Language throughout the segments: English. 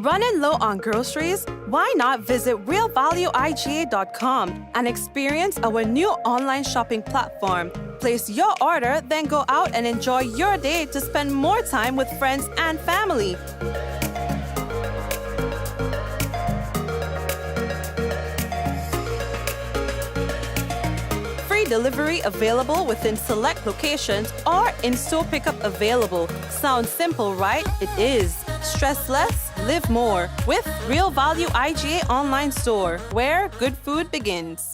Running low on groceries? Why not visit realvalueiga.com and experience our new online shopping platform? Place your order, then go out and enjoy your day to spend more time with friends and family. Free delivery available within select locations or in-store pickup available. Sounds simple, right? It is. Stress less, live more with Real Value IGA online store, where good food begins.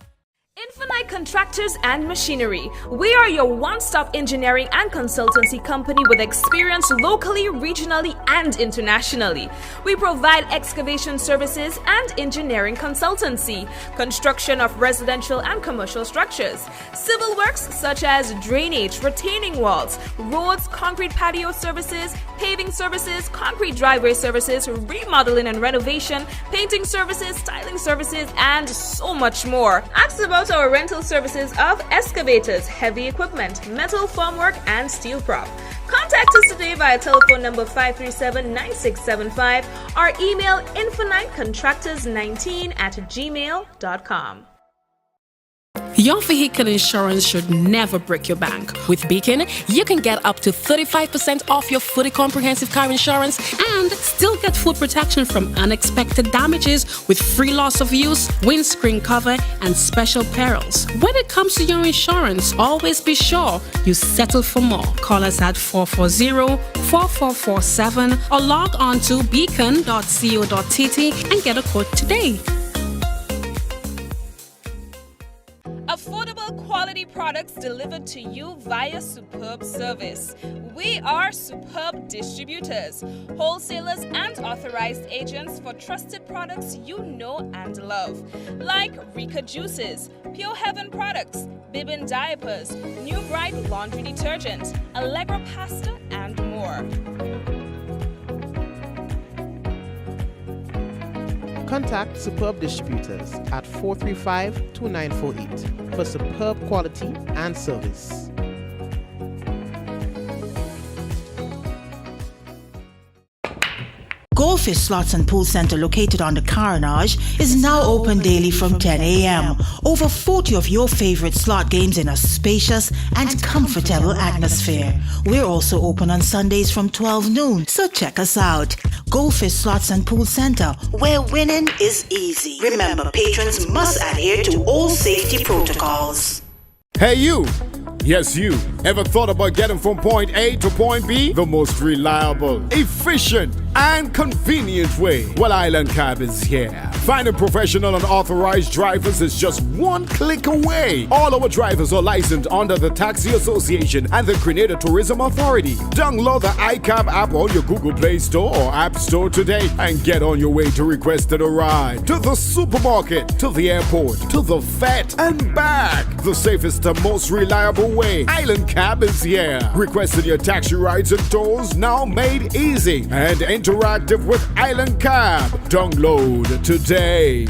Infinite Contractors and Machinery. We are your one-stop engineering and consultancy company with experience locally, regionally, and internationally. We provide excavation services and engineering consultancy, construction of residential and commercial structures, civil works such as drainage, retaining walls, roads, concrete patio services, paving services, concrete driveway services, remodeling and renovation, painting services, styling services, and so much more. Ask about our rental services of excavators, heavy equipment, metal formwork, and steel prop. Contact us today via telephone number 537-9675 or email infinitecontractors19@gmail.com. Your vehicle insurance should never break your bank. With Beacon, you can get up to 35% off your fully comprehensive car insurance and still get full protection from unexpected damages with free loss of use, windscreen cover, and special perils. When it comes to your insurance, always be sure you settle for more. Call us at 440-4447 or log on to beacon.co.tt and get a quote today. Affordable quality products delivered to you via Superb Service. We are Superb Distributors, wholesalers and authorized agents for trusted products you know and love, like Rika Juices, Pure Heaven products, Bibbin diapers, New Bright laundry detergent, Allegra pasta, and more. Contact Superb Distributors at 435-2948 for superb quality and service. Goldfish Slots and Pool Center, located on the Carnage, is now open daily from 10 a.m. Over 40 of your favorite slot games in a spacious and comfortable atmosphere. We're also open on Sundays from 12 noon, so check us out. Goldfish Slots and Pool Center, where winning is easy. Remember, patrons must adhere to all safety protocols. Hey you! Yes, you. Ever thought about getting from point A to point B? The most reliable, efficient, and convenient way? Well, Island Cab is here. Finding professional and authorized drivers is just one click away. All our drivers are licensed under the Taxi Association and the Grenada Tourism Authority. Download the iCab app on your Google Play Store or App Store today and get on your way to requested a ride. To the supermarket, to the airport, to the vet, and back. The safest and most reliable way. Island Cab is here. Requesting your taxi rides and tours now made easy and interactive with Island Cab. Download today.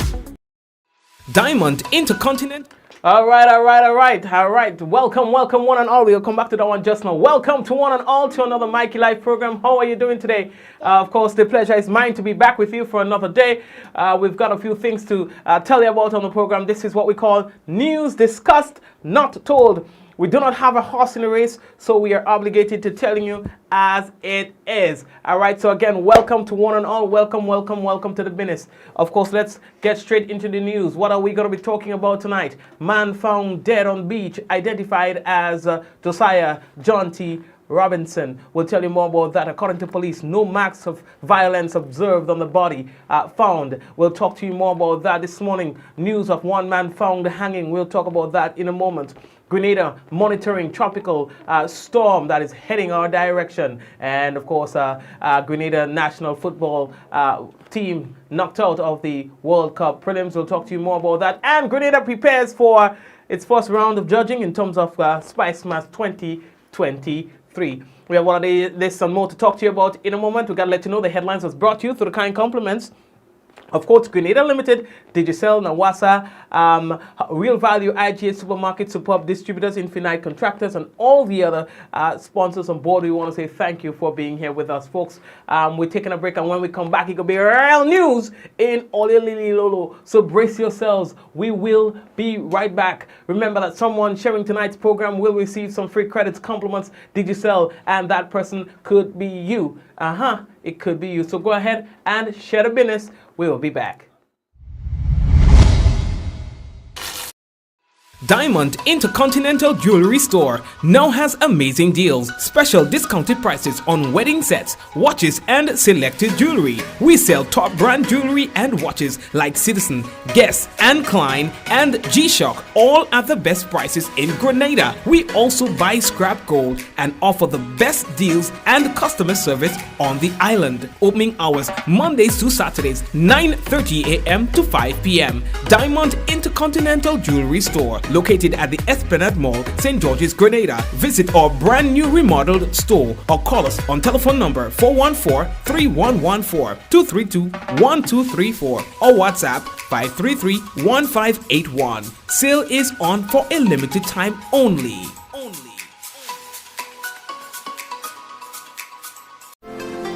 Diamond Intercontinent. All right. Welcome, one and all. We'll come back to that one just now. Welcome to one and all to another Mikey Live program. How are you doing today? Of course, the pleasure is mine to be back with you for another day. We've got a few things to tell you about on the program. This is what we call news discussed, not told. We do not have a horse in the race, so we are obligated to telling you as it is. All right, so again, welcome to one and all. Welcome to the business. Of course, let's get straight into the news. What are we going to be talking about tonight? Man found dead on beach, identified as Josiah Jhonty Robinson. We'll tell you more about that. According to police, no marks of violence observed on the body found. We'll talk to you more about that this morning. News of one man found hanging. We'll talk about that in a moment. Grenada monitoring tropical storm that is heading our direction. And of course, Grenada national football team knocked out of the World Cup Prelims. We'll talk to you more about that. And Grenada prepares for its first round of judging in terms of Spice Mass 2023. We have one of this and more to talk to you about in a moment. We've got to let you know the headlines was brought to you through the kind compliments Of course, Grenada Limited, Digicel, Nawasa, Real Value, IGA Supermarket, Superb Distributors, Infinite Contractors, and all the other sponsors on board. We want to say thank you for being here with us, folks. We're taking a break, and when we come back, it could be real news in Ole Lili Lolo. So brace yourselves. We will be right back. Remember that someone sharing tonight's program will receive some free credits, compliments, Digicel, and that person could be you. It could be you. So go ahead and share the business. We will be back. Diamond Intercontinental Jewelry Store now has amazing deals, special discounted prices on wedding sets, watches, and selected jewelry. We sell top brand jewelry and watches like Citizen, Guess, and Klein, and G-Shock, all at the best prices in Grenada. We also buy scrap gold and offer the best deals and customer service on the island. Opening hours Mondays to Saturdays, 9:30 a.m. to 5 p.m. Diamond Intercontinental Jewelry Store, located at the Esplanade Mall, St. George's, Grenada. Visit our brand new remodeled store or call us on telephone number 414-3114, 232-1234 or WhatsApp 533-1581. Sale is on for a limited time only.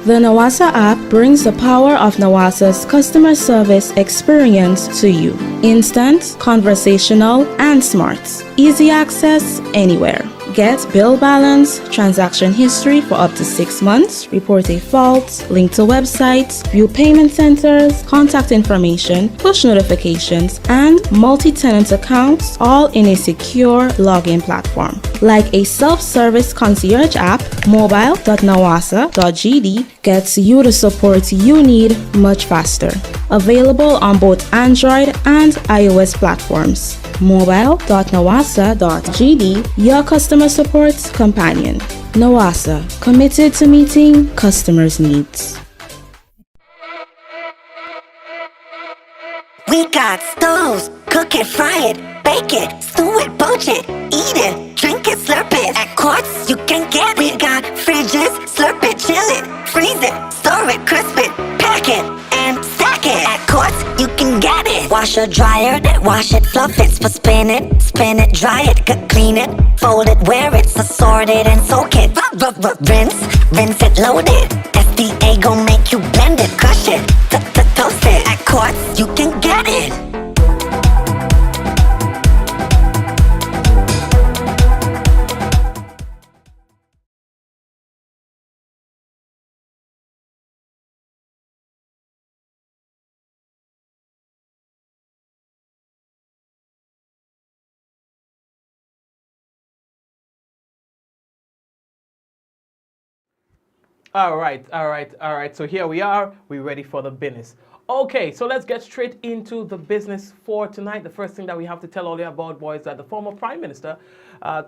The Nawasa app brings the power of Nawasa's customer service experience to you. Instant, conversational, and smart. Easy access anywhere. Get bill balance, transaction history for up to 6 months, report a fault, link to websites, view payment centers, contact information, push notifications, and multi-tenant accounts, all in a secure login platform. Like a self-service concierge app, mobile.nawasa.gd gets you the support you need much faster. Available on both Android and iOS platforms. Mobile.nawasa.gd, your customer support companion. Nawasa, committed to meeting customers' needs. We got stoves, cook it, fry it, bake it, stew it, poach it, eat it, drink it, slurp it. At Quartz, you can get it. We got fridges, slurp it, chill it, freeze it, store it, crisp it, pack it, and stack it. At Quartz, you can get it. Washer, dryer, wash it, fluff it, spin it, dry it, clean it, fold it, wear it, assort it, and soak it. Rinse it, load it. SDA gon' make you blend it, crush it, toast it. At Quartz, you can get it. All right. So here we are. We're ready for the business. Okay, so let's get straight into the business for tonight. The first thing that we have to tell all you about, boys, that the former Prime Minister,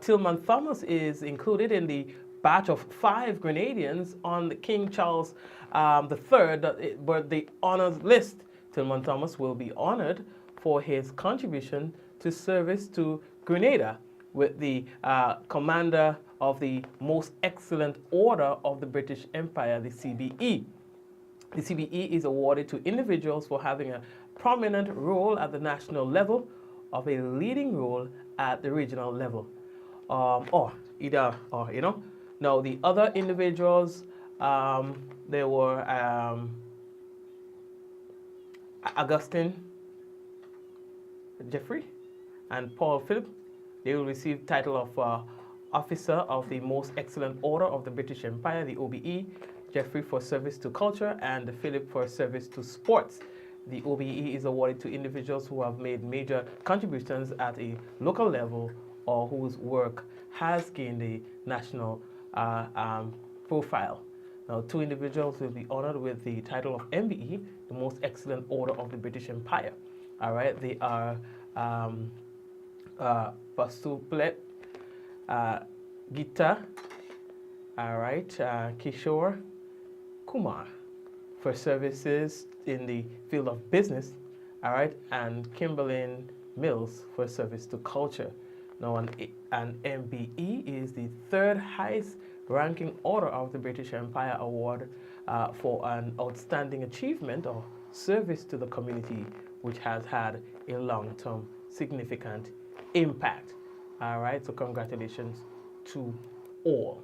Tillman Thomas, is included in the batch of 5 Grenadians on the King Charles III birthday honors list. Tillman Thomas will be honored for his contribution to service to Grenada with the Commander of the Most Excellent Order of the British Empire, the CBE. The CBE is awarded to individuals for having a prominent role at the national level, of a leading role at the regional level, or. Now, the other individuals, there were Augustine Jeffrey and Paul Philip. They will receive title of Officer of the Most Excellent Order of the British Empire, the OBE, Jeffrey for service to culture, and Philip for service to sports. The OBE is awarded to individuals who have made major contributions at a local level or whose work has gained a national profile. Now, 2 individuals will be honored with the title of MBE, the Most Excellent Order of the British Empire. All right, they are Vasuplet, Gita, all right, Kishore Kumar for services in the field of business, all right, and Kimberlyn Mills for service to culture. Now, an MBE is the 3rd highest Ranking Order of the British Empire Award for an outstanding achievement or service to the community, which has had a long-term significant impact. All right, so congratulations to all.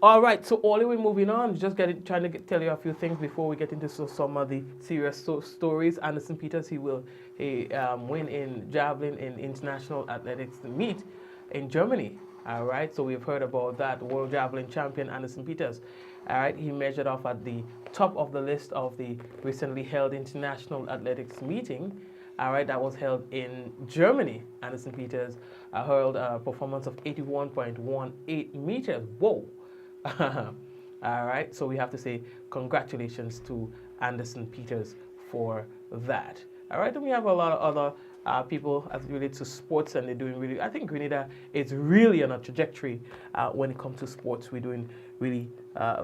All right, so Ollie, we're moving on. Just trying to tell you a few things before we get into some of the serious stories. Anderson Peters, he will win in javelin in international athletics meet in Germany. All right, so we've heard about that. World javelin champion Anderson Peters. All right, he measured off at the top of the list of the recently held international athletics meeting. All right, that was held in Germany. Anderson Peters hurled a performance of 81.18 meters. Whoa. All right, so we have to say congratulations to Anderson Peters for that. All right, and we have a lot of other people as related to sports, and they're doing really, I think Grenada is really on a trajectory when it comes to sports. We're doing really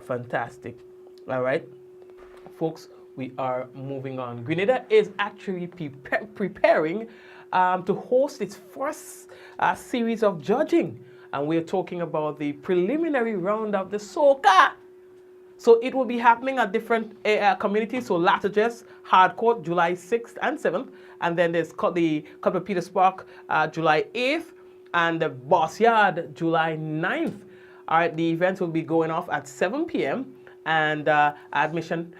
fantastic. All right, folks, we are moving on. Grenada is actually preparing to host its first series of judging. And we're talking about the preliminary round of the Soca. So it will be happening at different communities. So Latterjess, Hardcourt, July 6th and 7th. And then there's the Cuthbert Peters Park, July 8th. And the Boss Yard, July 9th. All right, the event will be going off at 7 p.m. And admission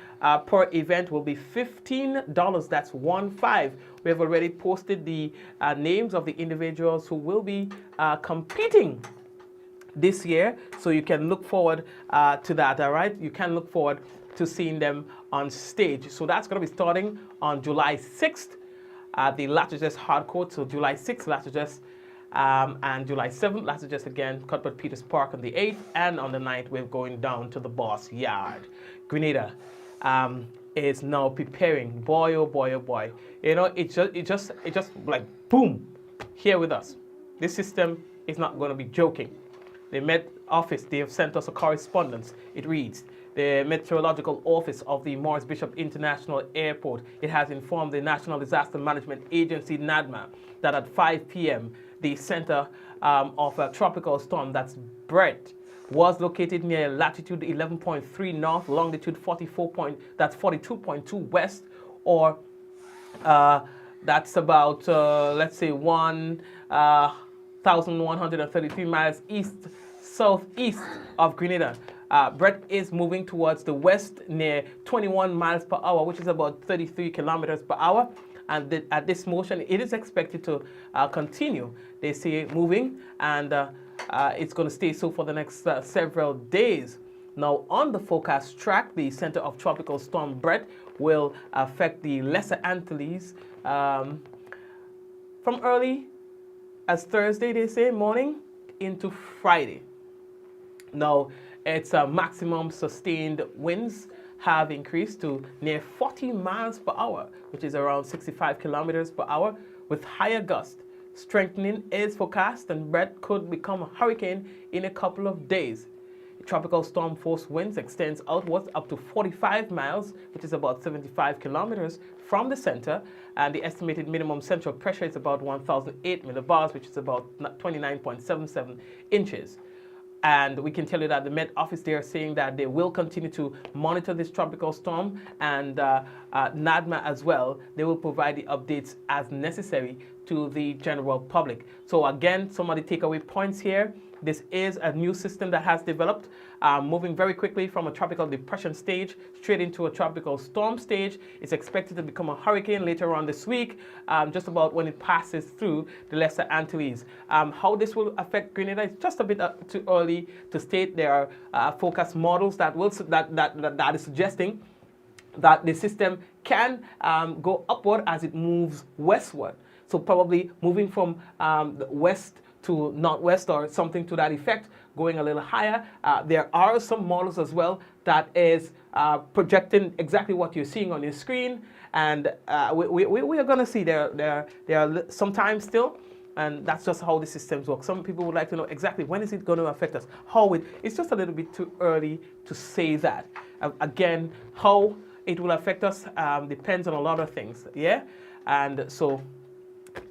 per event will be $15. That's 1-5. We have already posted the names of the individuals who will be competing this year. So you can look forward to that, all right? You can look forward to seeing them on stage. So that's going to be starting on July 6th at the Latterjess Hardcourt. So July 6th, Latterjess. And July 7th, Latterjess again, Cuthbert Peters Park on the 8th. And on the 9th, we're going down to the Boss Yard. Grenada is now preparing. Boy, oh boy, oh boy. You know, it just like boom, here with us. This system is not going to be joking. The Met Office, they have sent us a correspondence. It reads, the Meteorological Office of the Morris Bishop International Airport, it has informed the National Disaster Management Agency, NADMA, that at 5 p.m., the center of a tropical storm, that's Brett, was located near latitude 11.3 north, longitude 42.2 west, or that's about, let's say, 1,133 miles southeast of Grenada. Brett is moving towards the west near 21 miles per hour, which is about 33 kilometers per hour. And at this motion, it is expected to continue. They say moving, and it's going to stay so for the next several days. Now, on the forecast track, the center of tropical storm Brett will affect the Lesser Antilles from early as Thursday, they say, morning into Friday. Now, its maximum sustained winds have increased to near 40 miles per hour, which is around 65 kilometers per hour, with higher gusts. Strengthening is forecast, and Brett could become a hurricane in a couple of days. Tropical storm force winds extends outwards up to 45 miles, which is about 75 kilometers from the center, and the estimated minimum central pressure is about 1,008 millibars, which is about 29.77 inches. And we can tell you that the Met Office, they are saying that they will continue to monitor this tropical storm, and NADMA as well. They will provide the updates as necessary to the general public. So again, some of the takeaway points here. This is a new system that has developed, moving very quickly from a tropical depression stage straight into a tropical storm stage. It's expected to become a hurricane later on this week, just about when it passes through the Lesser Antilles. How this will affect Grenada is just a bit too early to state. There are forecast models that is suggesting that the system can go upward as it moves westward. So probably moving from the west to northwest or something to that effect, going a little higher. There are some models as well that is projecting exactly what you're seeing on your screen, and we are going to see there are some time still, and that's just how the systems work. Some people would like to know exactly when is it going to affect us, it's just a little bit too early to say that. Again, how it will affect us depends on a lot of things, yeah? And so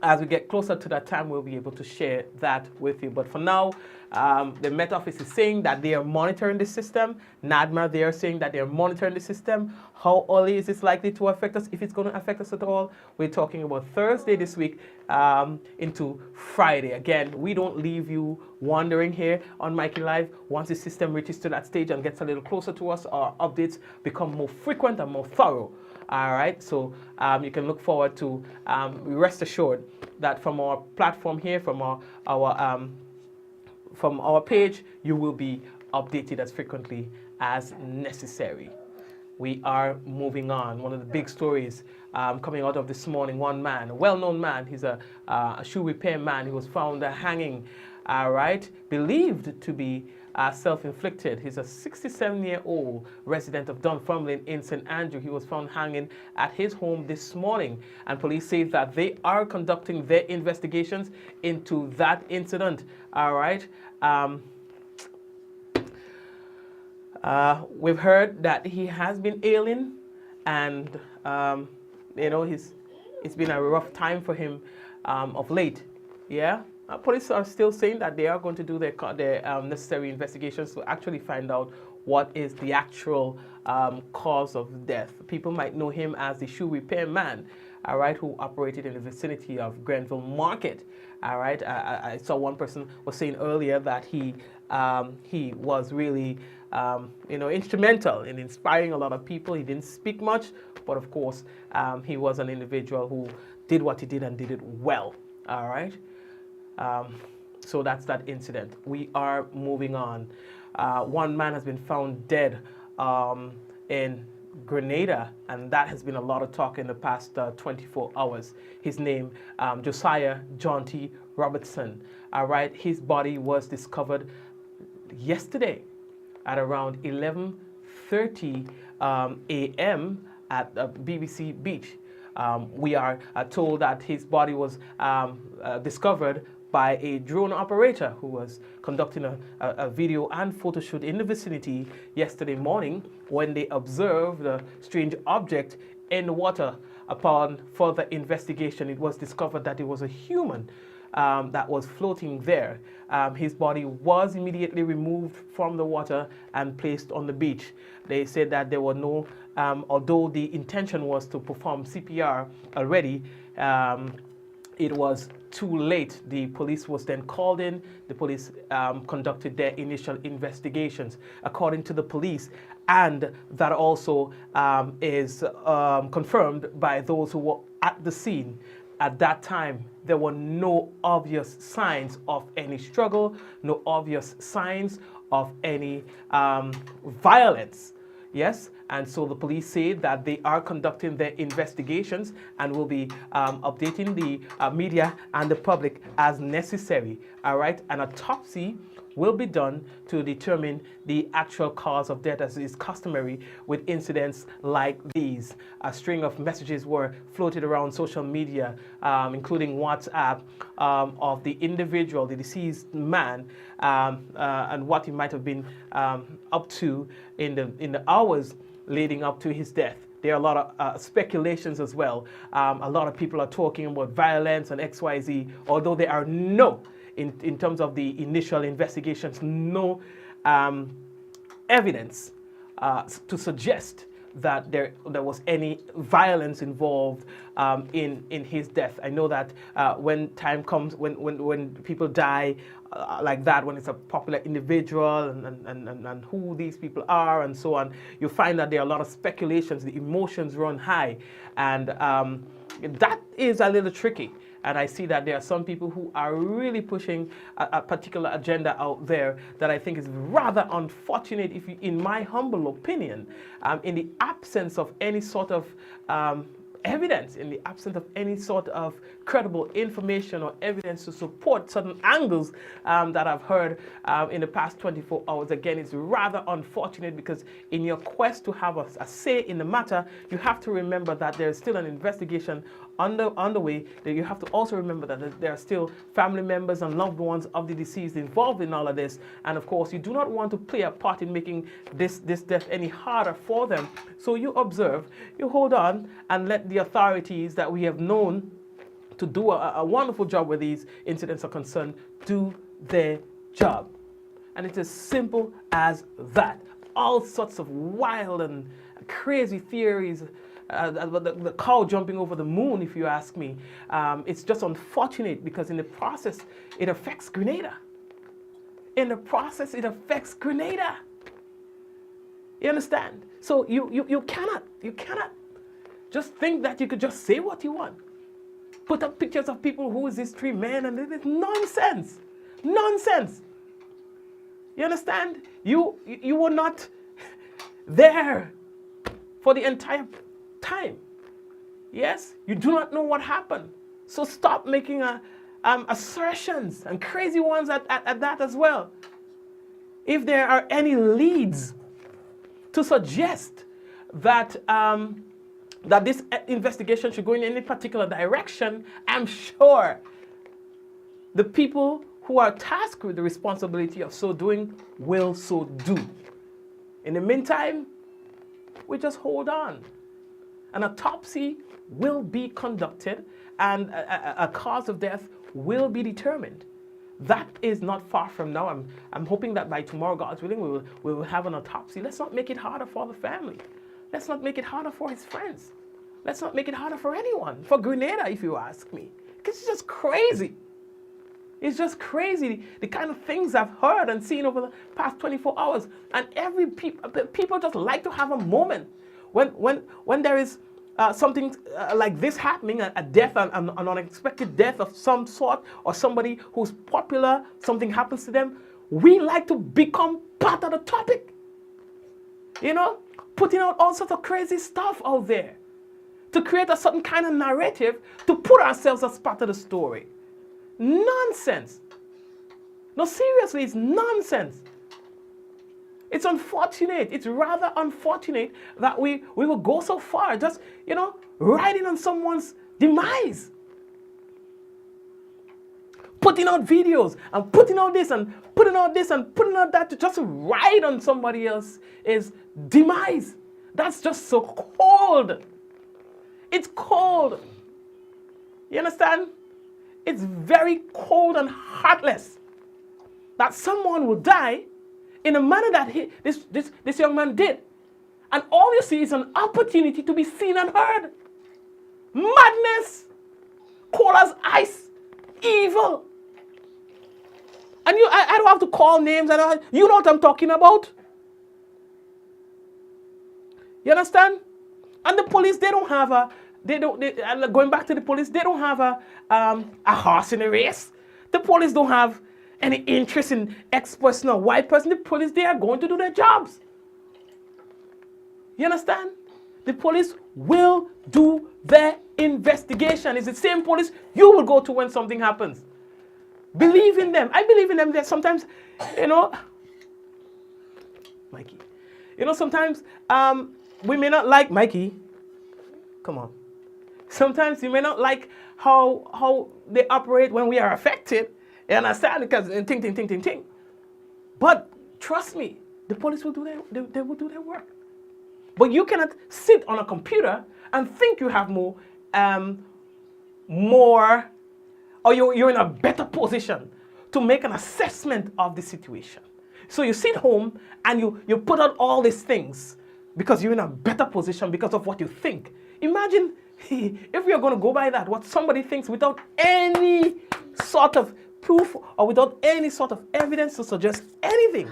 as we get closer to that time, we'll be able to share that with you. But for now, The Met Office is saying that they are monitoring the system. NADMA, they are saying that they are monitoring the system. How early is this likely to affect us? If it's going to affect us at all, we're talking about Thursday this week into Friday. Again, we don't leave you wondering here on Mikey Live. Once the system reaches to that stage and gets a little closer to us, our updates become more frequent and more thorough. All right, so you can look forward to, rest assured that from our platform here, from our page, you will be updated as frequently as necessary. We are moving on. One of the big stories coming out of this morning, one man, a well-known man, he's a shoe repair man, he was found hanging, believed to be self-inflicted. He's a 67-year-old resident of Dunfermline in St. Andrew. He was found hanging at his home this morning, and police say that they are conducting their investigations into that incident. We've heard that he has been ailing, and it's been a rough time for him of late. Yeah. Police are still saying that they are going to do their necessary investigations to actually find out what is the actual cause of death. People might know him as the shoe repair man, who operated in the vicinity of Grenville Market. I saw one person was saying earlier that he was really instrumental in inspiring a lot of people. He didn't speak much, but of course he was an individual who did what he did and did it well. So that's that incident. We are moving on. One man has been found dead in Grenada, and that has been a lot of talk in the past 24 hours. His name, Josiah Jhonty Robertson. His body was discovered yesterday at around 11:30 a.m. at BBC Beach. We are told that his body was discovered by a drone operator who was conducting a video and photo shoot in the vicinity yesterday morning when they observed a strange object in the water. Upon further investigation, it was discovered that it was a human that was floating there. His body was immediately removed from the water and placed on the beach. They said that there were no, although the intention was to perform CPR already, it was too late. The police was then called in. The police conducted their initial investigations, according to the police, and that also is confirmed by those who were at the scene. At that time, there were no obvious signs of any struggle, no obvious signs of any violence. Yes, and so the police say that they are conducting their investigations and will be updating the media and the public as necessary. An autopsy will be done to determine the actual cause of death, as is customary with incidents like these. A string of messages were floated around social media, including WhatsApp, of the individual, the deceased man, and what he might have been up to in the hours leading up to his death. There are a lot of speculations as well. A lot of people are talking about violence and XYZ, although there are in terms of the initial investigations, no evidence to suggest that there was any violence involved in his death. I know that when time comes, when people die like that, when it's a popular individual and who these people are and so on, you find that there are a lot of speculations, the emotions run high, and that is a little tricky. And I see that there are some people who are really pushing a particular agenda out there that I think is rather unfortunate, in my humble opinion, in the absence of any sort of evidence, in the absence of any sort of credible information or evidence to support certain angles that I've heard in the past 24 hours. Again, it's rather unfortunate because in your quest to have a say in the matter, you have to remember that there's still an investigation underway. That you have to also remember that there are still family members and loved ones of the deceased involved in all of this. And of course, you do not want to play a part in making this death any harder for them. So you observe, you hold on, and let the authorities that we have known to do a wonderful job where these incidents are concerned do their job. And it's as simple as that. All sorts of wild and crazy theories, the cow jumping over the moon, if you ask me. It's just unfortunate because in the process, it affects Grenada. In the process, it affects Grenada. You understand? So you cannot just think that you could just say what you want. Put up pictures of people who is these 3 men, and it's nonsense. Nonsense. You understand? You were not there for the entire time. Yes? You do not know what happened. So stop making assertions, and crazy ones at that as well. If there are any leads to suggest that that this investigation should go in any particular direction, I'm sure the people who are tasked with the responsibility of so doing will so do. In the meantime, we just hold on. An autopsy will be conducted and a cause of death will be determined. That is not far from now. I'm hoping that by tomorrow, God's willing, we will have an autopsy. Let's not make it harder for the family. Let's not make it harder for his friends. Let's not make it harder for anyone. For Grenada, if you ask me. Because it's just crazy. It's just crazy, the kind of things I've heard and seen over the past 24 hours. And people just like to have a moment when there is something like this happening, a death, an unexpected death of some sort, or somebody who's popular, something happens to them. We like to become part of the topic. You know, putting out all sorts of crazy stuff out there to create a certain kind of narrative to put ourselves as part of the story. Nonsense. No, seriously, it's nonsense. It's unfortunate. It's rather unfortunate that we will go so far, just, you know, riding on someone's demise. Putting out videos and putting out this and putting out this and putting out that to just ride on somebody else's demise. That's just so cold. It's cold. You understand? It's very cold and heartless that someone will die in a manner that this young man did. And all you see is an opportunity to be seen and heard. Madness, cold as ice, evil. And I don't have to call names. You know what I'm talking about. You understand? And the police, going back to the police, they don't have a horse in a race. The police don't have any interest in X person or Y person. The police, they are going to do their jobs. You understand? The police will do their investigation. It's the same police you will go to when something happens. Believe in them. I believe in them. That sometimes, you know, Mikey, you know, sometimes we may not like Mikey. Come on. Sometimes you may not like how they operate when we are affected. You understand? Because ting. But trust me, the police will do their work. But you cannot sit on a computer and think you have more, or you're in a better position to make an assessment of the situation. So you sit home and you put out all these things because you're in a better position because of what you think. Imagine if we are going to go by that, what somebody thinks without any sort of proof or without any sort of evidence to suggest anything.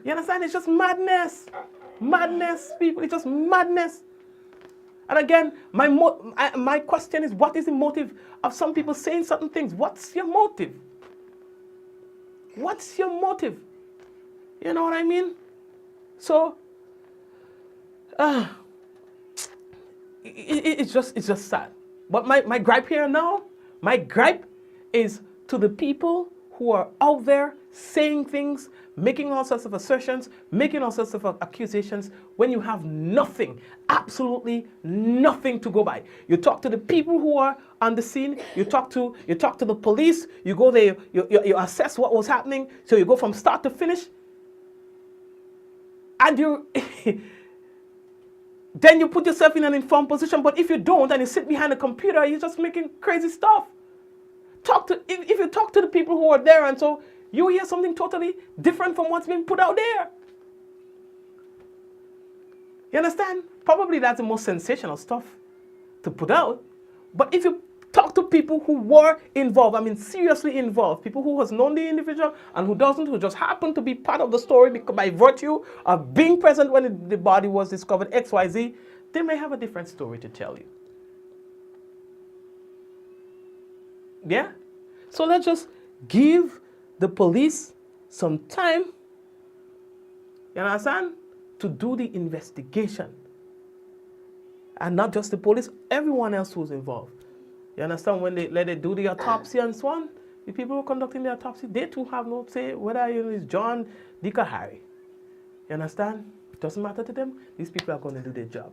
You understand? It's just madness. Madness, people. It's just madness. And again, my question is, what is the motive of some people saying certain things? What's your motive? What's your motive? You know what I mean? So, it's just sad. But my gripe here now, my gripe is to the people who are out there saying things, making all sorts of assertions, making all sorts of accusations when you have nothing, absolutely nothing to go by. You talk to the people who are on the scene, you talk to the police, you go there, you assess what was happening, so you go from start to finish, and then you put yourself in an informed position. But if you don't and you sit behind a computer, you're just making crazy stuff. If you talk to the people who are there, and so you hear something totally different from what's being put out there. You understand? Probably that's the most sensational stuff to put out. But if you talk to people who were involved, I mean seriously involved, people who has known the individual and who doesn't, who just happened to be part of the story by virtue of being present when the body was discovered, XYZ, they may have a different story to tell you. Yeah? So let's just give the police some time, you understand, to do the investigation. And not just the police, everyone else who's involved. You understand? When they let it do the autopsy and so on, the people who are conducting the autopsy, they too have no say whether it's John, Dick, or Harry. You understand? It doesn't matter to them. These people are going to do their job.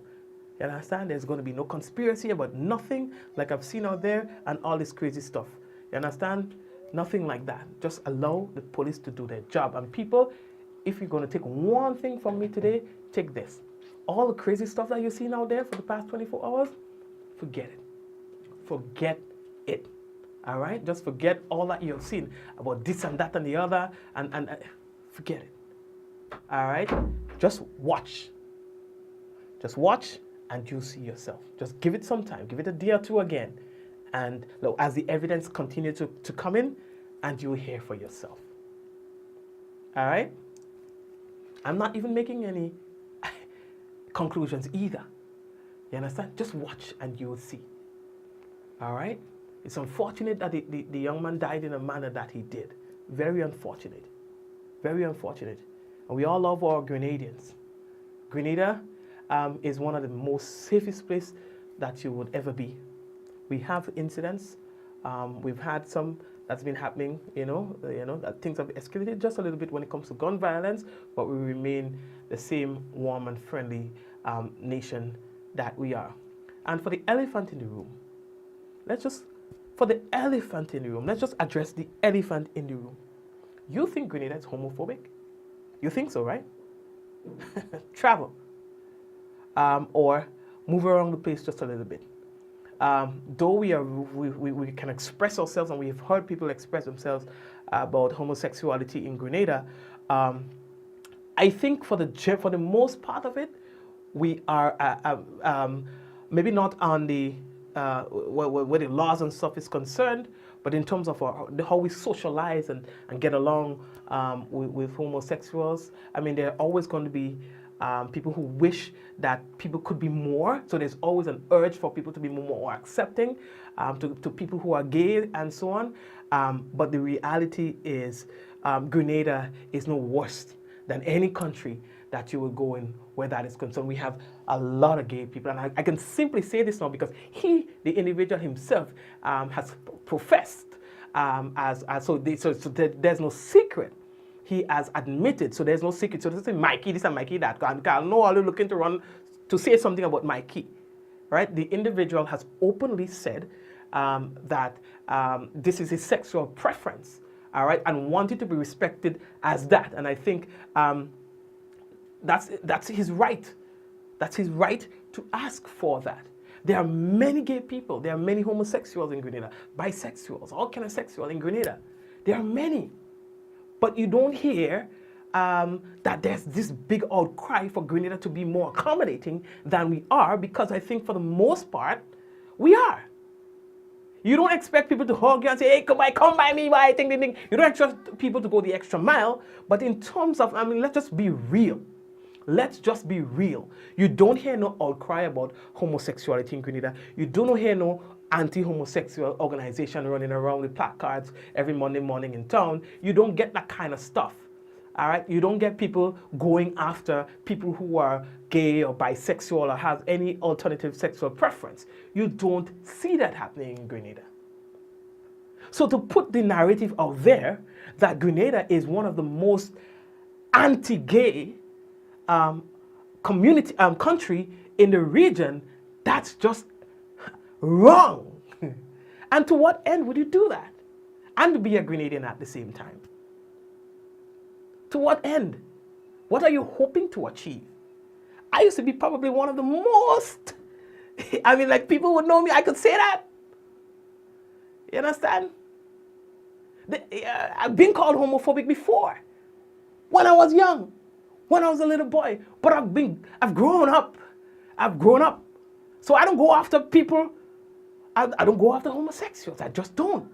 You understand? There's going to be no conspiracy about nothing like I've seen out there and all this crazy stuff. You understand? Nothing like that. Just allow the police to do their job. And people, if you're going to take one thing from me today, take this. All the crazy stuff that you've seen out there for the past 24 hours, forget it. Forget it. All right? Just forget all that you've seen about this and that and the other, and forget it. All right? Just watch. Just watch, and you'll see yourself. Just give it some time. Give it a day or two again. And look, as the evidence continues to come in, and you'll hear for yourself. All right? I'm not even making any conclusions either. You understand? Just watch and you'll see. All right? It's unfortunate that the young man died in a manner that he did. Very unfortunate. Very unfortunate. And we all love our Grenadians. Grenada is one of the most safest places that you would ever be. We have incidents. We've had some that's been happening, that things have escalated just a little bit when it comes to gun violence, but we remain the same warm and friendly nation that we are. And for the elephant in the room, let's just address the elephant in the room. You think Grenada is homophobic? You think so, right? Travel. Or move around the place just a little bit. Though we can express ourselves, and we've heard people express themselves about homosexuality in Grenada, I think for the most part of it, we are maybe not on the where the laws and stuff is concerned, but in terms of how we socialize and get along with homosexuals, I mean, there are always going to be people who wish that people could be more. So there's always an urge for people to be more accepting to people who are gay and so on. But the reality is Grenada is no worse than any country that you will go in where that is concerned. We have a lot of gay people. And I can simply say this now because the individual himself, has professed so there's no secret. He has admitted, so there's no secret. So this is Mikey, this and Mikey, that. I know all you're looking to run to say something about Mikey, right? The individual has openly said that this is his sexual preference, all right, and wanted to be respected as that. And I think that's his right. That's his right to ask for that. There are many gay people. There are many homosexuals in Grenada, bisexuals, all kind of sexual in Grenada. There are many. But you don't hear that there's this big outcry for Grenada to be more accommodating than we are, because I think for the most part, we are. You don't expect people to hug you and say, hey, come by me, why? Ding, ding, ding. You don't expect people to go the extra mile. But in terms of, let's just be real. Let's just be real. You don't hear no outcry about homosexuality in Grenada. You don't hear no anti-homosexual organization running around with placards every Monday morning in town. You don't get that kind of stuff. All right? You don't get people going after people who are gay or bisexual or have any alternative sexual preference. You don't see that happening in Grenada. So to put the narrative out there that Grenada is one of the most anti-gay country in the region, that's just wrong. And to what end would you do that? And to be a Grenadian at the same time? To what end? What are you hoping to achieve? I used to be probably one of the most, people would know me, I could say that. You understand? I've been called homophobic before. When I was young, when I was a little boy. But I've grown up. So I don't go after people. I don't go after homosexuals. I just don't.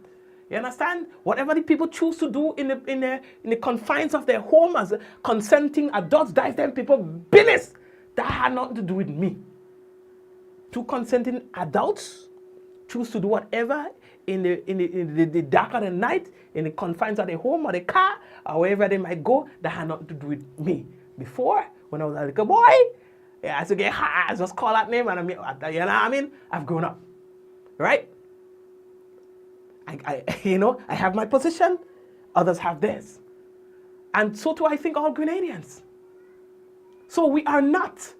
You understand? Whatever the people choose to do in the confines of their home as consenting adults, that's them people business. That had nothing to do with me. Two consenting adults choose to do whatever in the dark of the night, in the confines of their home or the car, or wherever they might go, that had nothing to do with me. Before, when I was a little boy, I used to get high, I just call that name, and you know what I mean? I've grown up, right? I have my position, others have theirs. And so too, I think all Grenadians. So we are not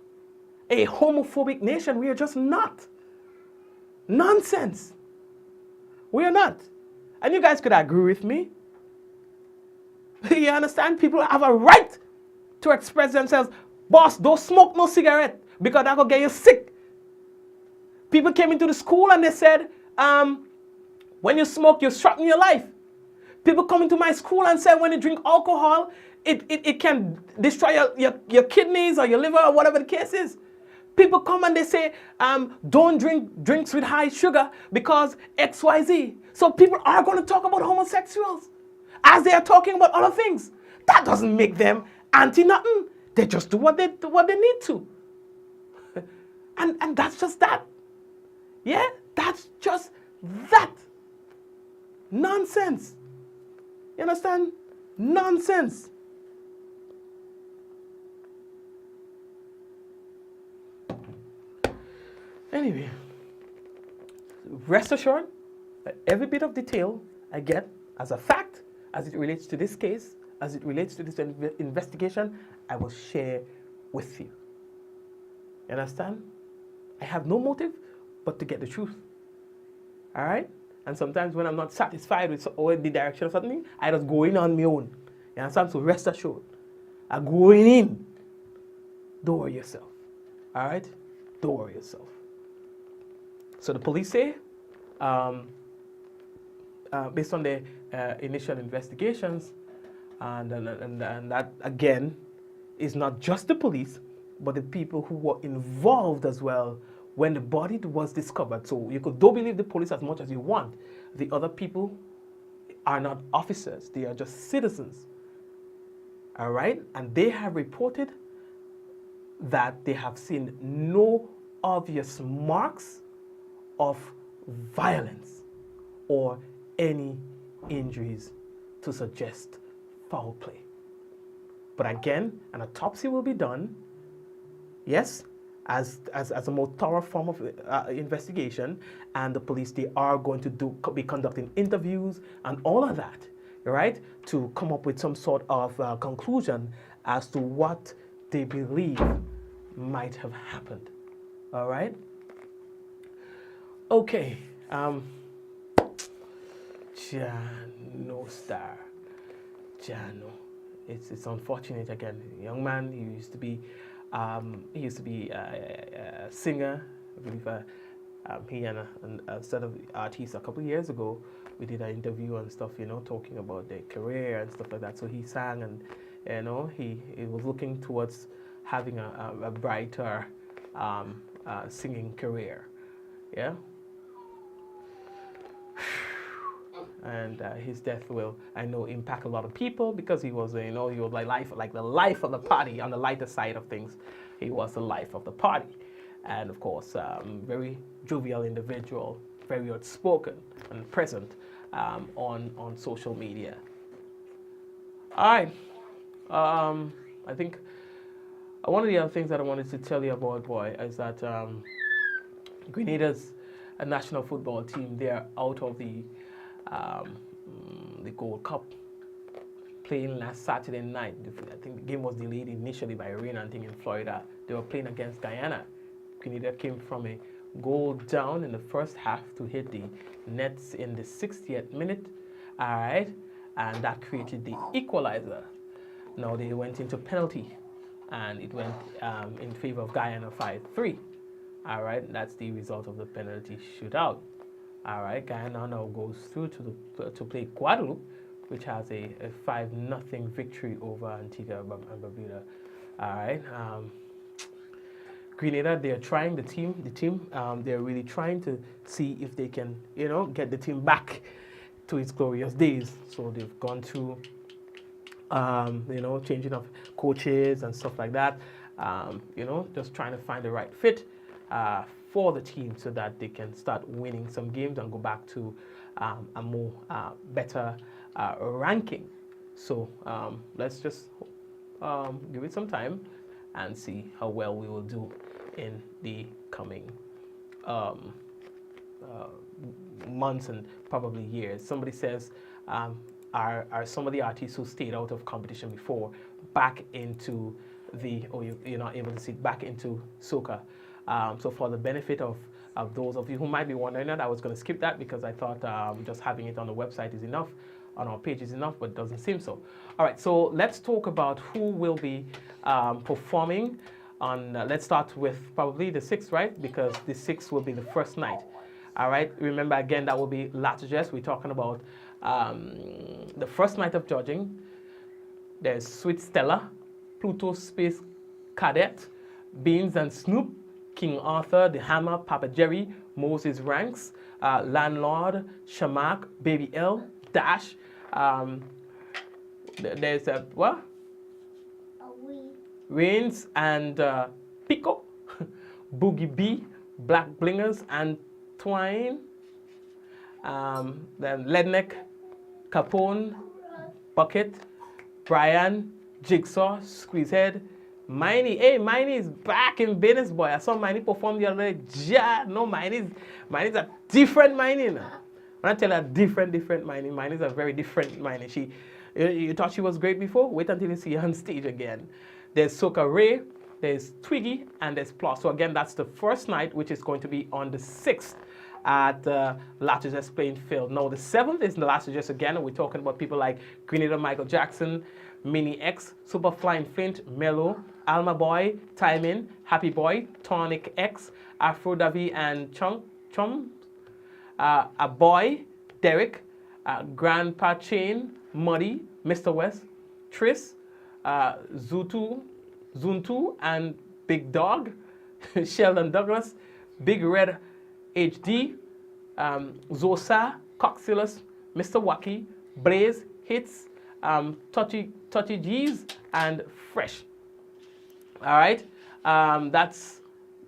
a homophobic nation. We are just not. Nonsense. We are not. And you guys could agree with me. You understand? People have a right to express themselves. Boss, don't smoke no cigarette because that will get you sick. People came into the school and they said, when you smoke, you're shortening your life. People come into my school and say when you drink alcohol, it can destroy your kidneys or your liver or whatever the case is. People come and they say, don't drink drinks with high sugar because XYZ. So people are going to talk about homosexuals as they are talking about other things. That doesn't make them anti-nothing. They just do what they need to. And that's just that. Yeah, that's just that. Nonsense. You understand? Nonsense. Anyway, rest assured that every bit of detail I get as a fact, as it relates to this case, as it relates to this investigation, I will share with you. You understand? I have no motive but to get the truth. All right? And sometimes when I'm not satisfied with the direction of something, I just go in on my own. You understand? So rest assured, I'm going in. Don't worry yourself. All right? Don't worry yourself. So the police say, based on the initial investigations, and that again is not just the police, but the people who were involved as well when the body was discovered. So you could don't believe the police as much as you want. The other people are not officers; they are just citizens. All right, and they have reported that they have seen no obvious marks of violence or any injuries to suggest foul play. But again, an autopsy will be done, yes, as a more thorough form of investigation, and the police, they are going to be conducting interviews and all of that, right, to come up with some sort of conclusion as to what they believe might have happened. All right? Okay, Jano Star, Jano. It's unfortunate again. A young man, he used to be a singer. I believe he and a set of artists a couple of years ago. We did an interview and stuff, talking about their career and stuff like that. So he sang, and he was looking towards having a brighter singing career. Yeah. And his death will, I know, impact a lot of people because he was, he was like the life of the party. On the lighter side of things, he was the life of the party, and of course, very jovial individual, very outspoken and present on social media. All right, I think one of the other things that I wanted to tell you about, boy, is that Grenada's national football team, they are out of the Gold Cup, playing last Saturday night. I think the game was delayed initially by rain, I think, in Florida. They were playing against Guyana. Grenada came from a goal down in the first half to hit the nets in the 60th minute. All right, and that created the equalizer. Now they went into penalty, and it went in favor of Guyana 5-3. All right, that's the result of the penalty shootout. All right, Guyana now goes through to play Guadeloupe which has a 5-0 victory over Antigua and Barbuda. All right. Grenada, they're trying the team. They're really trying to see if they can, get the team back to its glorious days. So they've gone through, changing of coaches and stuff like that. Just trying to find the right fit for the team so that they can start winning some games and go back to a more better ranking. So let's just give it some time and see how well we will do in the coming months and probably years. Somebody says, are some of the artists who stayed out of competition before back into you're not able to see back into Soca? So for the benefit of those of you who might be wondering that, I was going to skip that because I thought just having it on the website is enough, on our page is enough, but it doesn't seem so. All right, so let's talk about who will be performing on, let's start with probably the 6th, right? Because the 6th will be the first night. All right, remember again, that will be Lattiges. We're talking about the first night of judging. There's Sweet Stella, Pluto Space Cadet, Beans and Snoop, King Arthur, The Hammer, Papa Jerry, Moses Ranks, Landlord, Shamak, Baby L, Dash. There's what? Rains and Pico, Boogie B, Black Blingers and Twine. Then Ledneck, Capone, Bucket, Brian, Jigsaw, Squeezehead, Miney. Hey, Miney is back in business, boy. I saw Miney perform the other day. No, Miney's a different Miney now. When I tell her different Miney, Miney's a very different Miney. You thought she was great before? Wait until you see her on stage again. There's Soca Ray, there's Twiggy, and there's Plus. So again, that's the first night, which is going to be on the 6th at Lattiges playing field. Now, the 7th is the Lattiges again, and we're talking about people like Grenada Michael Jackson, Mini X, Super Flying Flint, Mellow, Alma Boy, Timing, Happy Boy, Tonic X, Afro Davi and Chum, A Boy, Derek, Grandpa Chain, Muddy, Mr. West, Tris, Zuntu and Big Dog, Sheldon Douglas, Big Red HD, Zosa, Coxilus, Mr. Wacky, Blaze, Hits, Touchy G's, and Fresh. All right,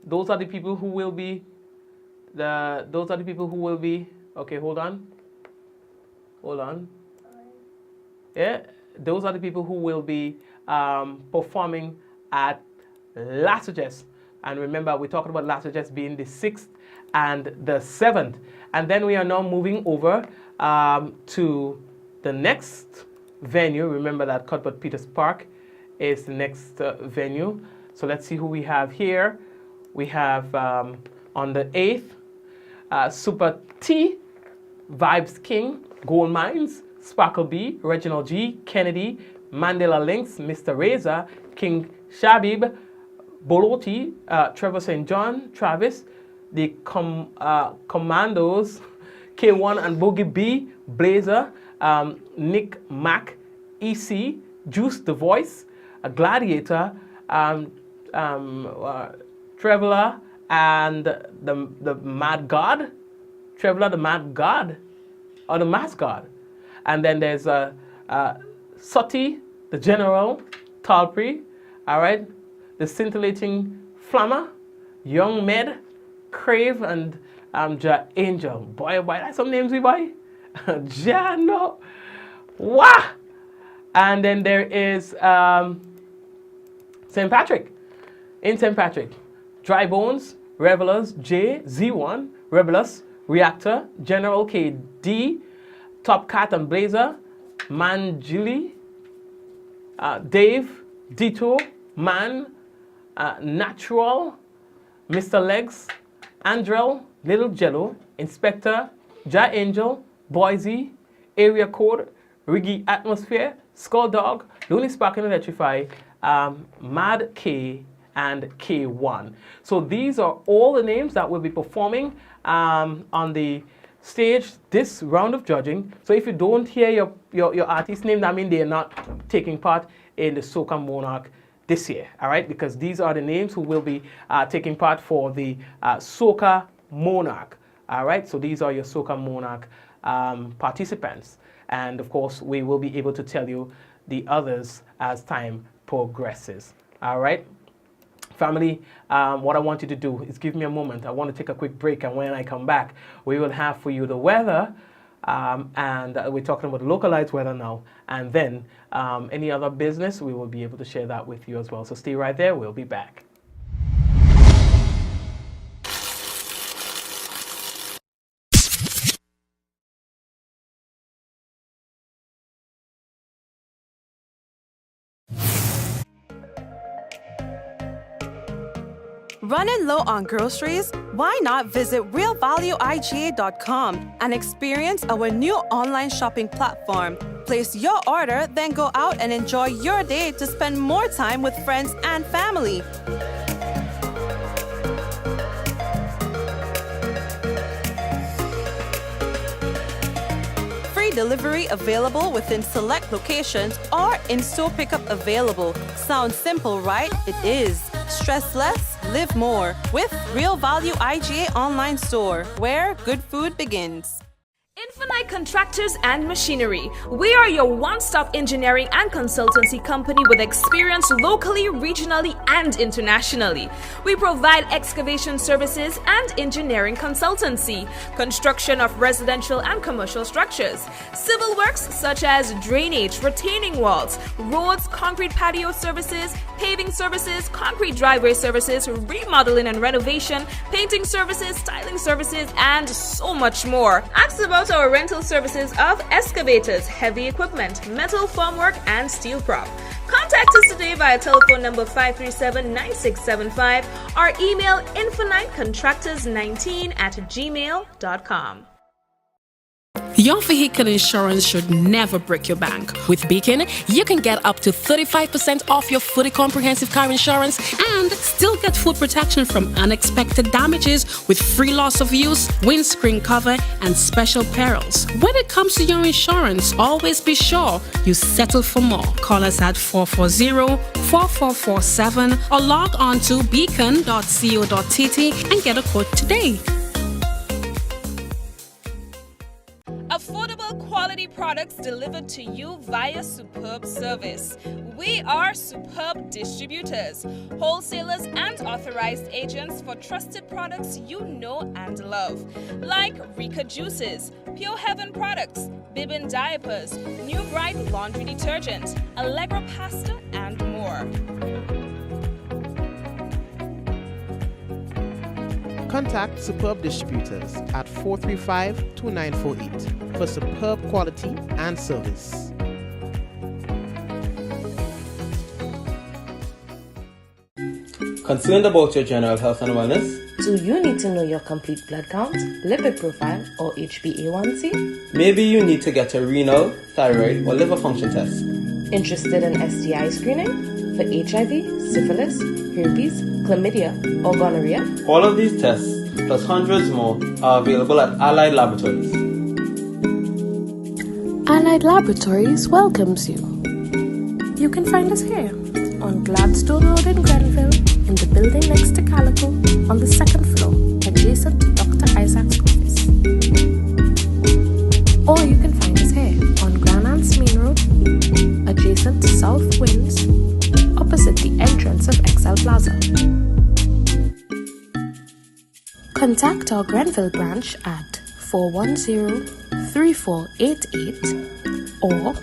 those are the people who will be. Okay, hold on. Yeah, those are the people who will be performing at Lattiges. And remember, we're talking about Lattiges being the 6th and the 7th. And then we are now moving over to the next venue. Remember that Cuthbert Peters Park is the next venue. So let's see who we have here. We have on the 8th, Super T, Vibes King, Gold Mines, Sparkle B, Reginald G, Kennedy, Mandela Lynx, Mr. Razor, King Shabib, Boloti, Trevor St. John, Travis, the Commandos, K1 and Boogie B, Blazer, Nick Mac, EC, Juice the Voice, Gladiator, Traveler and the Mad God, Traveler the Mad God, or the Mask God. And then there's Soti, the General, Talpri, all right, the Scintillating Flammer, Young Med, Crave, and Ja Angel. Boy, that's some names we buy. Ja, no. Wah! And then there is St. Patrick. In St. Patrick, Dry Bones, Revelers, J, Z1, Rebelus, Reactor, General KD, Top Cat and Blazer, Manjuli, Dave, Dito, Man, Natural, Mr. Legs, Andrel, Little Jello, Inspector, Ja Angel, Boise, Area Code, Riggy Atmosphere, Skull Dog, Looney Spark and Electrify, Mad K, and K1. So these are all the names that will be performing on the stage this round of judging. So if you don't hear your artist name, that means they are not taking part in the Soca Monarch this year, all right? Because these are the names who will be taking part for the Soca Monarch, all right? So these are your Soca Monarch participants. And of course, we will be able to tell you the others as time progresses, all right? Family, what I want you to do is give me a moment. I want to take a quick break, and when I come back, we will have for you the weather, and we're talking about localized weather now, and then any other business, we will be able to share that with you as well. So stay right there. We'll be back. Running low on groceries? Why not visit realvalueiga.com and experience our new online shopping platform? Place your order, then go out and enjoy your day to spend more time with friends and family. Free delivery available within select locations or in-store pickup available. Sounds simple, right? It is. Stress less, live more with Real Value IGA online store, where good food begins. Infinite Contractors and Machinery. We are your one-stop engineering and consultancy company with experience locally, regionally, and internationally. We provide excavation services and engineering consultancy, construction of residential and commercial structures, civil works such as drainage, retaining walls, roads, concrete patio services, paving services, concrete driveway services, remodeling and renovation, painting services, styling services, and so much more. Ask about our rental services of excavators, heavy equipment, metal formwork, and steel prop. Contact us today via telephone number 537-9675 or email infinitecontractors19@gmail.com. Your vehicle insurance should never break your bank. With Beacon, you can get up to 35% off your fully comprehensive car insurance and still get full protection from unexpected damages with free loss of use, windscreen cover, and special perils. When it comes to your insurance, always be sure you settle for more. Call us at 440-4447 or log on to beacon.co.tt and get a quote today. Affordable quality products delivered to you via superb service. We are superb distributors, wholesalers, and authorized agents for trusted products you know and love, like Rika Juices, Pure Heaven products, Bibbin diapers, New Bright laundry detergent, Allegra pasta, and more. Contact Superb Distributors at 435-2948 for superb quality and service. Concerned about your general health and wellness? Do you need to know your complete blood count, lipid profile, or HbA1c? Maybe you need to get a renal, thyroid, or liver function test. Interested in STI screening? For HIV, syphilis, herpes, chlamydia, or gonorrhea? All of these tests, plus hundreds more, are available at Allied Laboratories. Allied Laboratories welcomes you. You can find us here on Gladstone Road in Grenville, in the building next to Calico, on the second floor, adjacent to Dr. Isaac's office. Or you can find us here on Granance Main Road, adjacent to South Winds, opposite the entrance of Excel Plaza. Contact our Grenville branch at 410-3488 or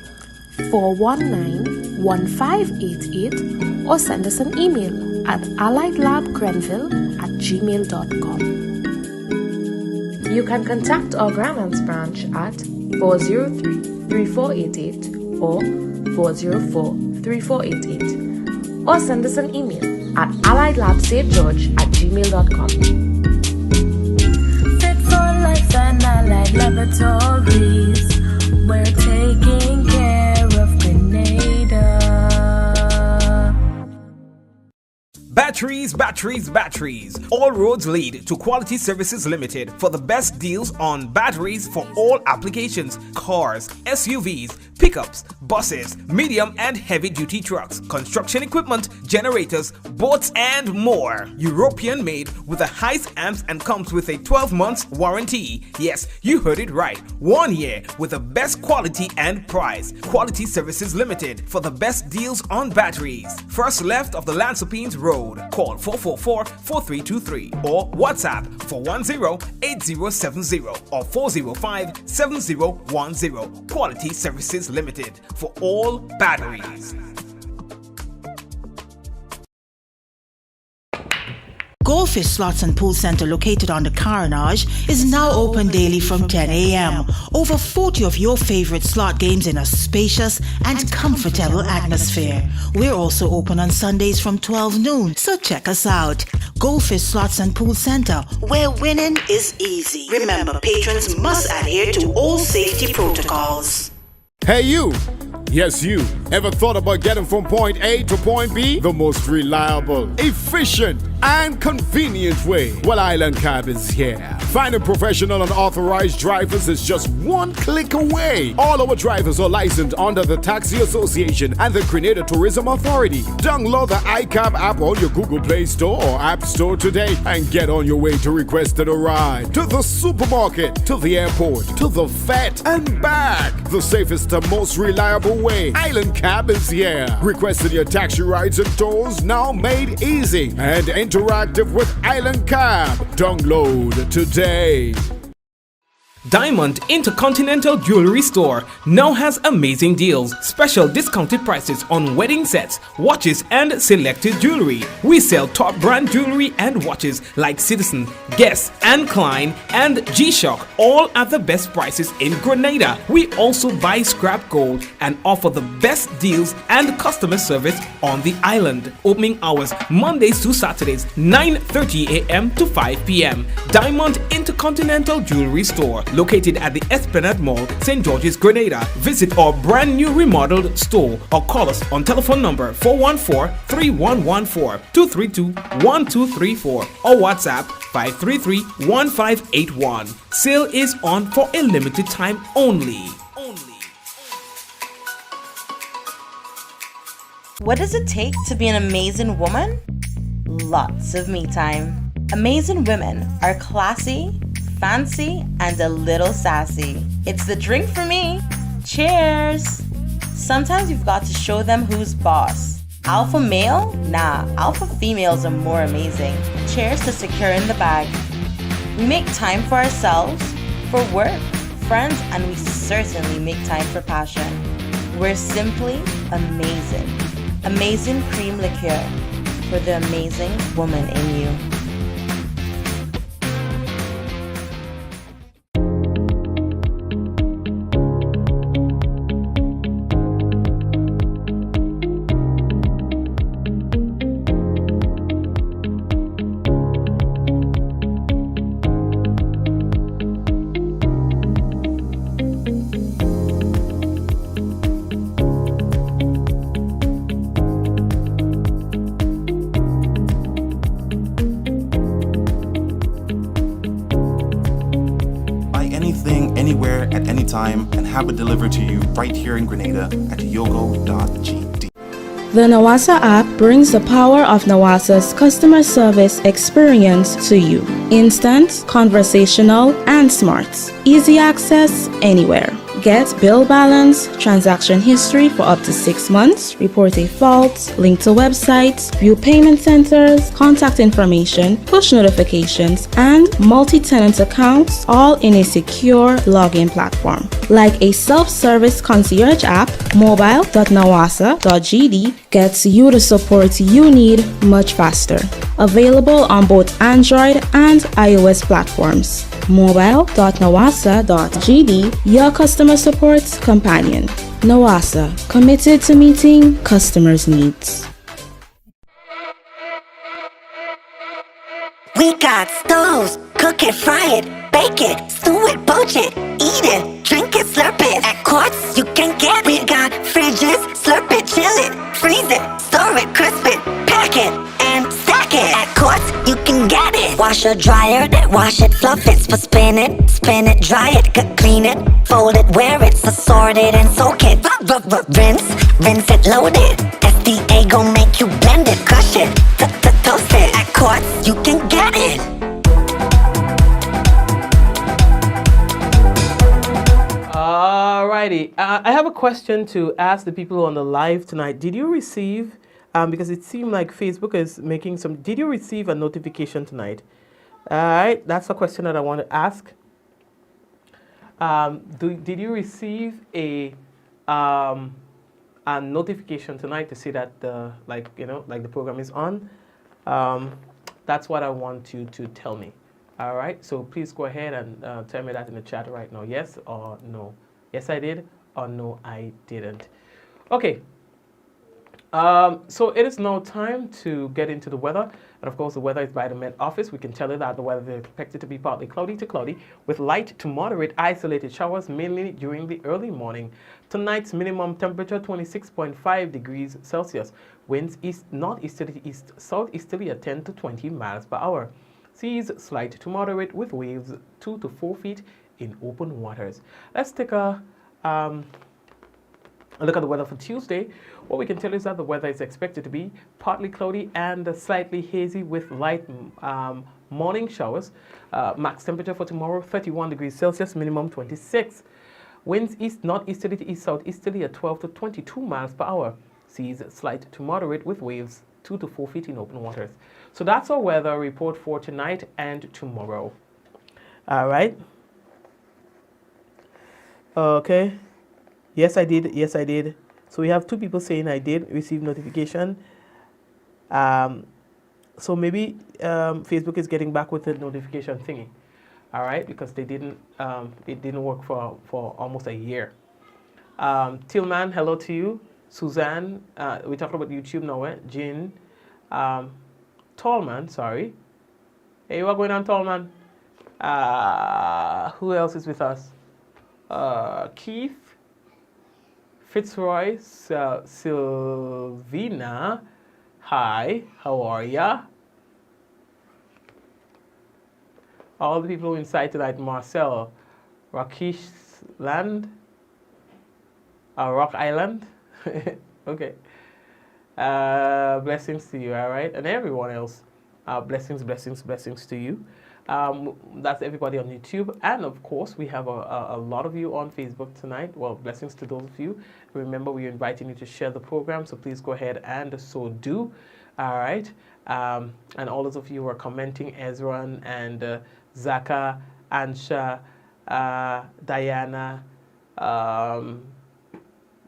419-1588 or send us an email at alliedlabgrenville@gmail.com. You can contact our Granance branch at 403-3488 or 404-3488 or send us an email at alliedlabstgeorge@gmail.com. Fit for life and Allied Laboratories. We're taking care of Grenada. Batteries. All roads lead to Quality Services Limited for the best deals on batteries for all applications: cars, SUVs, pickups, buses, medium and heavy duty trucks, construction equipment, generators, boats and more. European made with the highest amps and comes with a 12 months warranty. Yes, you heard it right. 1 year with the best quality and price. Quality Services Limited for the best deals on batteries. First left of the Lansopines Road. Call 444-4323 or WhatsApp 410-8070 or 405-7010. Quality Services Limited for all batteries. Goldfish Slots and Pool Center, located on the Carnage, is now open daily from 10 a.m. Over 40 of your favorite slot games in a spacious and comfortable atmosphere. We're also open on Sundays from 12 noon, so check us out. Goldfish Slots and Pool Center, where winning is easy. Remember, patrons must adhere to all safety protocols. Hey you! Yes, you. Ever thought about getting from point A to point B? The most reliable, efficient, and convenient way. Well, Island Cab is here. Finding professional and authorized drivers is just one click away. All our drivers are licensed under the Taxi Association and the Grenada Tourism Authority. Download the iCab app on your Google Play Store or App Store today and get on your way to requesting a ride. To the supermarket, to the airport, to the vet, and back. The safest and most reliable way. Island Cab is here. Requesting your taxi rides and tours now made easy and interactive with Island Cab. Download today. Diamond Intercontinental Jewelry Store now has amazing deals, special discounted prices on wedding sets, watches and selected jewelry. We sell top brand jewelry and watches like Citizen, Guess and Klein and G-Shock, all at the best prices in Grenada. We also buy scrap gold and offer the best deals and customer service on the island. Opening hours Mondays to Saturdays 9:30 a.m. to 5 p.m. Diamond Intercontinental Jewelry Store, located at the Esplanade Mall, St. George's, Grenada. Visit our brand new remodeled store or call us on telephone number 414-3114, 232-1234 or WhatsApp 533-1581. Sale is on for a limited time only. What does it take to be an amazing woman? Lots of me time. Amazing women are classy, fancy, and a little sassy. It's the drink for me. Cheers! Sometimes you've got to show them who's boss. Alpha male? Nah, alpha females are more amazing. Cheers to securing the bag. We make time for ourselves, for work, friends, and we certainly make time for passion. We're simply amazing. Amazing cream liqueur for the amazing woman in you. Anywhere at any time and have it delivered to you right here in Grenada at yogo.gd. The Nawasa app brings the power of Nawasa's customer service experience to you. Instant, conversational, and smart. Easy access anywhere. Get bill balance, transaction history for up to 6 months, report a fault, link to websites, view payment centers, contact information, push notifications, and multi-tenant accounts, all in a secure login platform. Like a self-service concierge app, mobile.nawasa.gd gets you the support you need much faster. Available on both Android and iOS platforms. mobile.nawasa.gd, your customer support companion. Nawasa, committed to meeting customers' needs. We got stoves, cook it, fry it, bake it, stew it, poach it, eat it, drink it, slurp it. At Quartz, you can get. We got fridges, slurp it, chill it, freeze it, store it, crisp it, pack it, and sell you can get it. Wash or dryer it, wash it, fluff it, spin it, dry it, clean it, fold it, wear it, assort it and soak it. Rinse it, load it. SDA gon' make you blend it, crush it, toast it. At Quartz, you can get it. Alrighty, I have a question to ask the people on the live tonight. Did you receive, because it seemed like Facebook is making some, did you receive a notification tonight? Alright, that's a question that I want to ask. Did you receive a notification tonight to see that the, like the program is on? That's what I want you to tell me. All right, so please go ahead and tell me that in the chat right now. Yes or no? Yes, I did, or no, I didn't. Okay, so it is now time to get into the weather. And of course, the weather is by the Met Office. We can tell you that the weather is expected to be partly cloudy to cloudy with light to moderate isolated showers, mainly during the early morning. Tonight's minimum temperature, 26.5 degrees Celsius. Winds east, northeasterly, east, southeasterly at 10 to 20 miles per hour. Seas slight to moderate with waves 2 to 4 feet in open waters. Let's take a look at the weather for Tuesday. What we can tell you is that the weather is expected to be partly cloudy and slightly hazy with light morning showers. Max temperature for tomorrow, 31 degrees Celsius, minimum 26. Winds east, northeasterly to east, southeasterly at 12 to 22 miles per hour. Seas slight to moderate with waves 2 to 4 feet in open waters. So that's our weather report for tonight and tomorrow. All right. Okay. Yes, I did. Yes, I did. So we have two people saying I did receive notification. So maybe Facebook is getting back with the notification thingy. All right, because they didn't. It didn't work for almost a year. Tillman, hello to you. Suzanne, we talked about YouTube now. Jean. Tallman, sorry. Hey, what going on, Tallman? Who else is with us? Keith, Fitzroy, Sylvina. Hi, how are ya? All the people inside tonight, Marcel, Rakesh Land, Rock Island. Okay. Blessings to you, all right? And everyone else, blessings to you. That's everybody on YouTube. And of course, we have a lot of you on Facebook tonight. Well, blessings to those of you. Remember, we're inviting you to share the program, so please go ahead and so do. All right. And all those of you who are commenting, Ezra and Zaka, Ansha, Diana,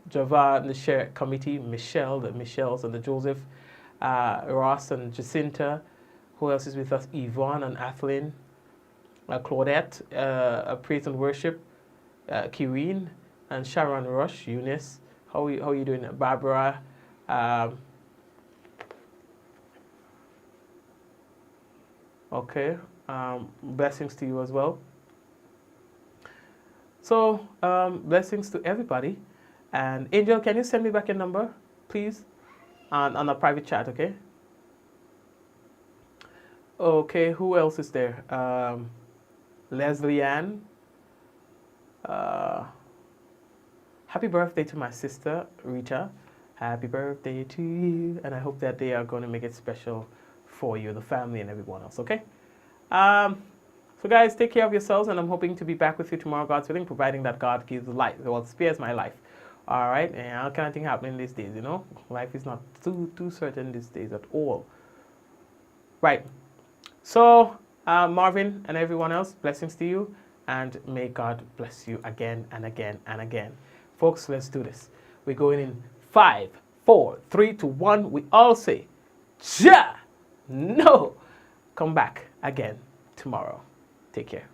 Java and the Share Committee, Michelle, the Michelles and the Joseph, Ross and Jacinta. Who else is with us? Yvonne and Athlin, Claudette, Praise and Worship, Kireen and Sharon Rush, Eunice. How are you doing? Barbara. Okay. Blessings to you as well. So blessings to everybody. And Angel, can you send me back your number, please, on a private chat, okay? Okay, who else is there? Leslie Ann. Happy birthday to my sister, Rita. Happy birthday to you. And I hope that they are going to make it special for you, the family, and everyone else, okay? So guys, take care of yourselves, and I'm hoping to be back with you tomorrow, God's willing, providing that God gives life. Well, spares my life. All right, and all kind of thing happening these days, you know. Life is not too certain these days at all. Right. So, Marvin and everyone else, blessings to you, and may God bless you again and again and again. Folks, let's do this. We're going in 5, 4, 3, 2, 1. We all say, Ja! No! Come back again tomorrow. Take care.